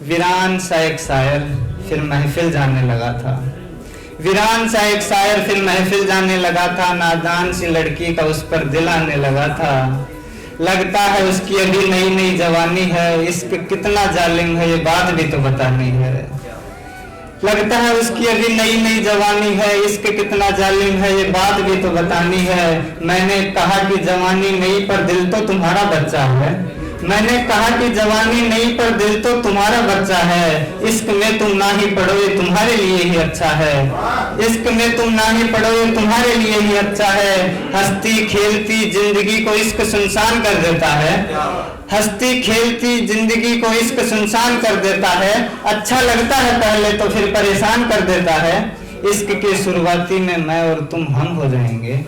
वीरान सा एक शायर फिर महफिल जाने लगा था। वीरान सा एक शायर फिर महफिल जाने लगा था। नादान सी लड़की का उस पर दिल आने लगा था। लगता है उसकी अभी नई नई जवानी है, इश्क कितना जालिम है ये बात भी तो बतानी है। लगता है उसकी अभी नई नई जवानी है, इश्क कितना जालिम है ये बात भी तो बतानी है। मैंने कहा कि जवानी नहीं पर दिल तो तुम्हारा बच्चा है। मैंने कहा कि जवानी नहीं पर दिल तो तुम्हारा बच्चा है। इश्क में तुम ना ही पढ़ो ये तुम्हारे लिए ही अच्छा है। इश्क में तुम ना ही पढ़ो ये तुम्हारे लिए ही अच्छा है। हंसती खेलती जिंदगी को इश्क सुनसान कर देता है। हंसती खेलती जिंदगी को इश्क सुनसान कर देता है। अच्छा लगता है पहले तो फिर परेशान कर देता है। इश्क के शुरुआती में मैं और तुम हम हो जाएंगे।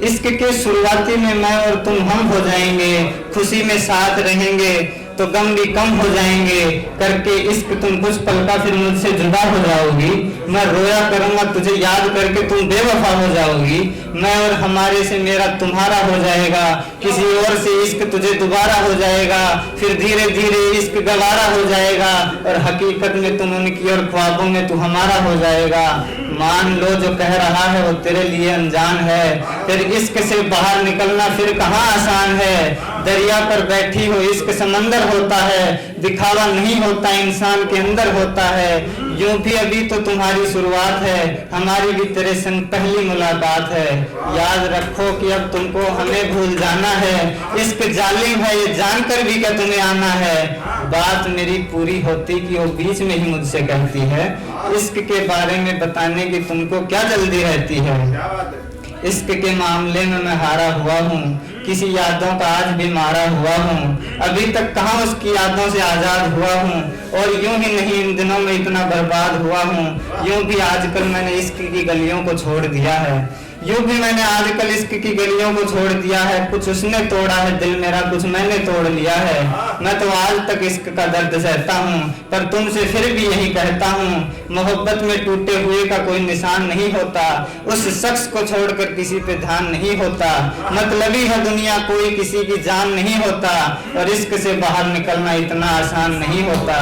इश्क के शुरुआती में मैं और तुम हम हो जाएंगे। खुशी में साथ रहेंगे तो गम भी कम हो जाएंगे। करके इश्क तुम कुछ पल का फिर मुझसे जुदा हो जाओगी। मैं रोया करूंगा तुझे याद करके तुम बेवफा हो जाओगी। मैं और हमारे से मेरा तुम्हारा हो जाएगा। किसी और से इश्क तुझे दोबारा हो जाएगा। फिर धीरे धीरे इश्क गवारा हो जाएगा और हकीकत में तुम उनकी और ख्वाबों में तू हमारा हो जाएगा। मान लो जो कह रहा है वो तेरे लिए अनजान है। फिर इश्क से बाहर निकलना फिर कहाँ आसान है। दरिया पर बैठी हो इश्क समंदर होता है। दिखावा नहीं होता इंसान के अंदर होता है। यूं भी अभी तो तुम्हारी शुरुआत है, हमारी भी तेरे संग पहली मुलाकात है। याद रखो कि अब तुमको हमें भूल जाना है। इश्क जालिम है ये जानकर भी क्या तुम्हें आना है। बात मेरी पूरी होती कि वो बीच में ही मुझसे कहती है। इश्क के बारे में बताने की तुमको क्या जल्दी रहती है। इश्क के मामले में मैं हारा हुआ हूँ। किसी यादों का आज भी मारा हुआ हूँ। अभी तक कहाँ उसकी यादों से आजाद हुआ हूँ। और यूं ही नहीं इन दिनों में इतना बर्बाद हुआ हूँ। यूं भी आजकल मैंने इश्क की गलियों को छोड़ दिया है। यूं भी मैंने आजकल इश्क की गलियों को छोड़ दिया है। कुछ उसने तोड़ा है दिल मेरा, कुछ मैंने तोड़ लिया है। मैं तो आज तक इश्क का दर्द सहता हूँ पर तुमसे फिर भी यही कहता हूँ। मोहब्बत में टूटे हुए का कोई निशान नहीं होता। उस शख्स को छोड़कर किसी पे ध्यान नहीं होता। मतलबी है दुनिया कोई किसी की जान नहीं होता। और इश्क से बाहर निकलना इतना आसान नहीं होता।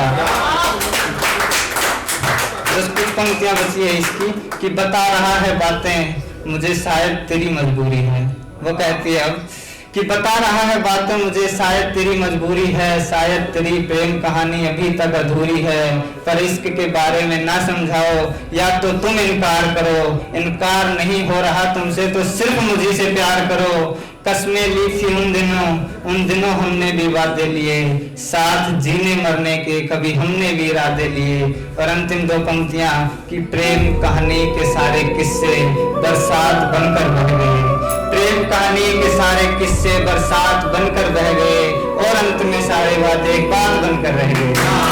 बस कुछ पंक्तियां बची है इसकी कि बता रहा है बातें मुझे शायद तेरी मजबूरी है। वो कहती है अब कि बता रहा है बातें मुझे शायद तेरी मजबूरी है। शायद तेरी प्रेम कहानी अभी तक अधूरी है। पर इश्क के बारे में ना समझाओ या तो तुम इनकार करो। इनकार नहीं हो रहा तुमसे तो सिर्फ मुझे से प्यार करो। कसमें ली थी उन दिनों हमने भी वादे लिए। साथ जीने मरने के कभी हमने भी इरादे लिए। और अंतिम दो पंक्तियां कि प्रेम कहानी के सारे किस्से बरसात बनकर बह गए। प्रेम कहानी के सारे किस्से बरसात बनकर बह गए और अंत में सारे वादे एक बात बनकर रह गए।